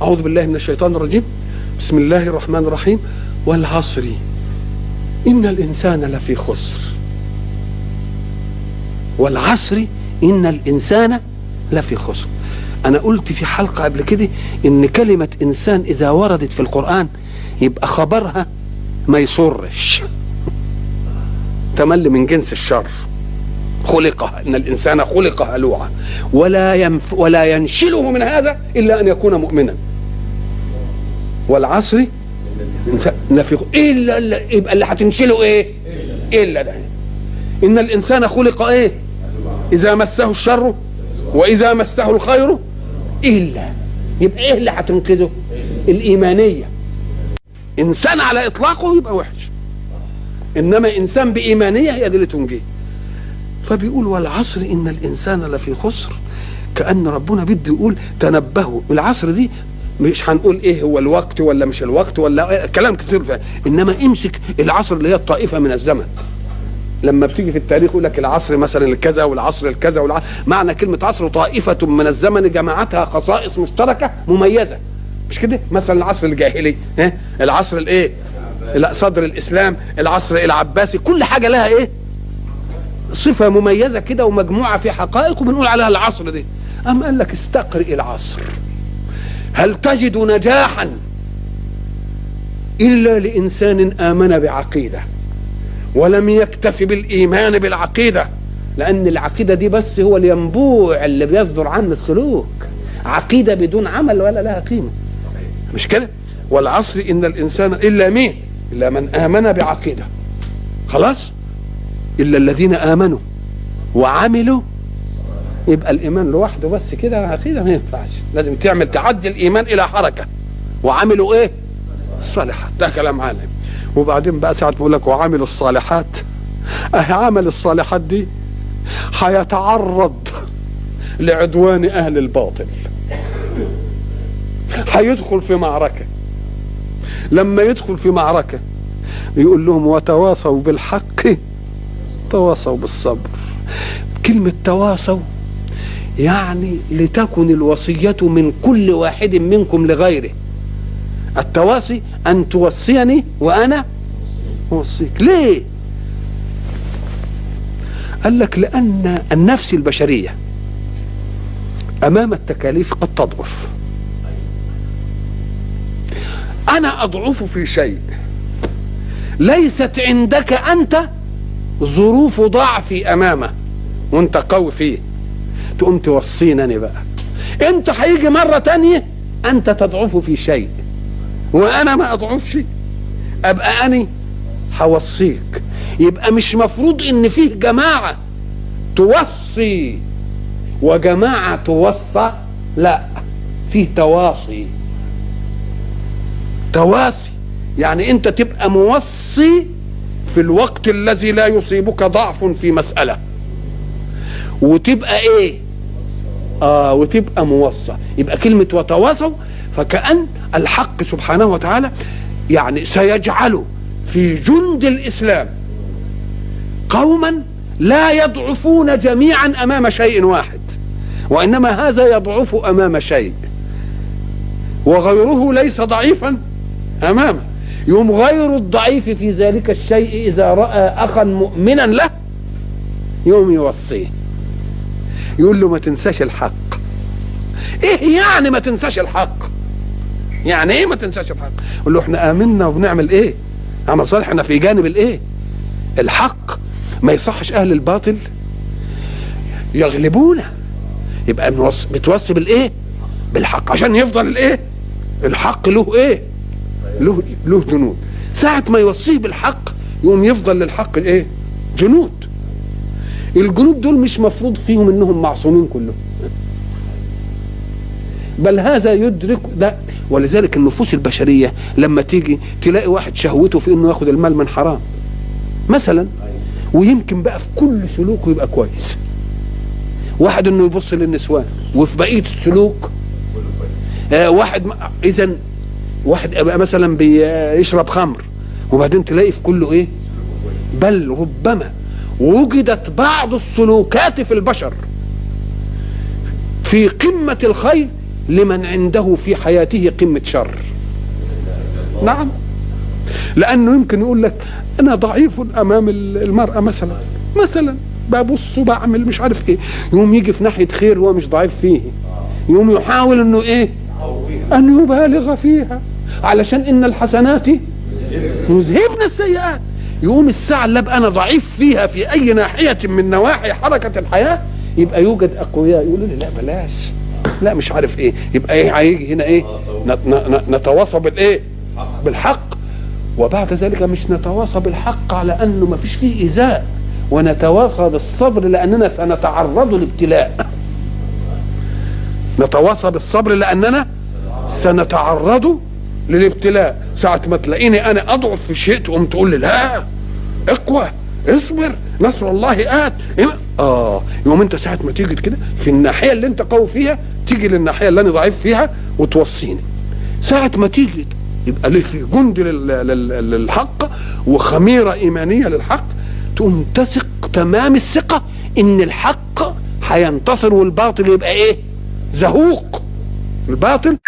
أعوذ بالله من الشيطان الرجيم. بسم الله الرحمن الرحيم. والعصر إن الإنسان لفي خسر. والعصر إن الإنسان لفي خسر. أنا قلت في حلقة قبل كده إن كلمة إنسان إذا وردت في القرآن يبقى خبرها ما يصرش، تمل من جنس الشر. خلق، إن الإنسان خلق هلوعا ولا ينشله من هذا إلا أن يكون مؤمنا. والعصر لفي إلا يبقى اللي هتنشله إيه؟ إلا ده. إن الإنسان خلق إيه؟ إذا مسه الشر وإذا مسه الخير إلا. يبقى إيه اللي هتنقذه؟ الإيمانية. إنسان على إطلاقه يبقى وحش، إنما إنسان بإيمانية هي دي اللي تنجيه. فبيقول والعصر إن الإنسان لفي خسر، كأن ربنا بده يقول تنبهوا. العصر دي مش هنقول إيه هو الوقت ولا مش الوقت ولا كلام كثير فيه، إنما امسك العصر اللي هي الطائفة من الزمن. لما بتيجي في التاريخ يقول لك العصر مثلا الكذا والعصر الكذا معنى كلمة عصر طائفة من الزمن جمعتها خصائص مشتركة مميزة، مش كده؟ مثلا العصر الجاهلي، العصر الايه؟ صدر الإسلام، العصر العباسي، كل حاجة لها ايه؟ صفة مميزة كده ومجموعة في حقائق وبنقول عليها العصر دي. أم قال لك استقرئ العصر، هل تجد نجاحا إلا لإنسان آمن بعقيدة ولم يكتفي بالإيمان بالعقيدة، لأن العقيدة دي بس هو الينبوع اللي بيصدر عنه السلوك. عقيدة بدون عمل ولا لها قيمة، مش كده؟ والعصر إن الإنسان إلا مين؟ إلا من آمن بعقيدة. خلاص؟ إلا الذين آمنوا وعملوا. يبقى الإيمان لوحده بس كده عقيدة ما ينفعش، لازم تعدي الإيمان إلى حركة. وعملوا إيه؟ الصالحات. ده كلام عالم. وبعدين بقى ساعة بقول لك وعملوا الصالحات، عمل الصالحات دي هيتعرض لعدوان أهل الباطل، هيدخل في معركة. لما يدخل في معركة يقول لهم وتواصوا بالحق تواصوا بالصبر. كلمة تواصوا يعني لتكن الوصية من كل واحد منكم لغيره. التواصي أن توصيني وأنا أوصيك. ليه؟ قال لك لأن النفس البشرية أمام التكاليف قد تضعف. أنا أضعف في شيء ليست عندك أنت ظروف ضعفي أمامه وأنت قوي فيه، تقوم توصينني بقى. أنت هيجي مرة تانية أنت تضعف في شيء وأنا ما أضعفش، أبقى أنا هوصيك. يبقى مش مفروض إن فيه جماعة توصي وجماعة توصى، لا، فيه تواصي. تواصي يعني أنت تبقى موصي في الوقت الذي لا يصيبك ضعف في مسألة، وتبقى إيه؟ وتبقى موصى. يبقى كلمة وتواصوا فكأن الحق سبحانه وتعالى يعني سيجعل في جند الإسلام قوما لا يضعفون جميعا أمام شيء واحد، وإنما هذا يضعف أمام شيء وغيره ليس ضعيفا أمامه. يوم غير الضعيف في ذلك الشيء إذا رأى أخا مؤمنا له يوم يوصيه، يقول له ما تنساش الحق. إيه يعني ما تنساش الحق؟ يعني ايه ما تنساش الحق؟ يقول له احنا آمنا وبنعمل ايه؟ عمل صالح، احنا في جانب الايه؟ الحق. ما يصحش اهل الباطل يغلبونا. يبقى بتوصي بالايه؟ بالحق عشان يفضل الايه؟ الحق له ايه؟ له جنود. ساعة ما يوصيه بالحق يقوم يفضل للحق الايه؟ جنود. الجنود دول مش مفروض فيهم انهم معصومين كلهم، بل هذا يدرك ده. ولذلك النفوس البشرية لما تيجي تلاقي واحد شهوته في انه ياخد المال من حرام مثلا، ويمكن بقى في كل سلوكه يبقى كويس. واحد انه يبص للنسوان وفي بقية السلوك اذا واحد يبقى مثلا بيشرب خمر وبعدين تلاقي في كله ايه؟ بل ربما وجدت بعض السلوكات في البشر في قمة الخير لمن عنده في حياته قمة شر. نعم، لأنه يمكن يقول لك أنا ضعيف أمام المرأة مثلا ببص وبعمل مش عارف إيه، يوم يجي في ناحية خير هو مش ضعيف فيه، يوم يحاول إنه إيه؟ أن يبالغ فيها، علشان إن الحسنات يذهبن السيئات. يقوم الساعة اللي أبقى أنا ضعيف فيها في أي ناحية من نواحي حركة الحياة، يبقى يوجد أقوياء يقولوا لي لا بلاش، لا مش عارف إيه، يبقى إيه هيجي هنا إيه؟ نتواصى بالإيه؟ بالحق. وبعد ذلك مش نتواصى بالحق على أنه ما فيش فيه إيذاء، ونتواصى بالصبر لأننا سنتعرض لابتلاء. نتواصى بالصبر لأننا سنتعرض للابتلاء. ساعة ما تلاقيني أنا أضعف في شيء تقوم تقول لي لا اقوى اصبر نصر الله آت. يوم أنت ساعة ما تيجي كده في الناحية اللي أنت قوي فيها تيجي للناحية اللي أنا ضعيف فيها وتوصيني. ساعة ما تيجي يبقى لي في جند للحق وخميرة إيمانية للحق، تقوم تثق تمام الثقة إن الحق هينتصر والباطل يبقى إيه؟ زهوق. الباطل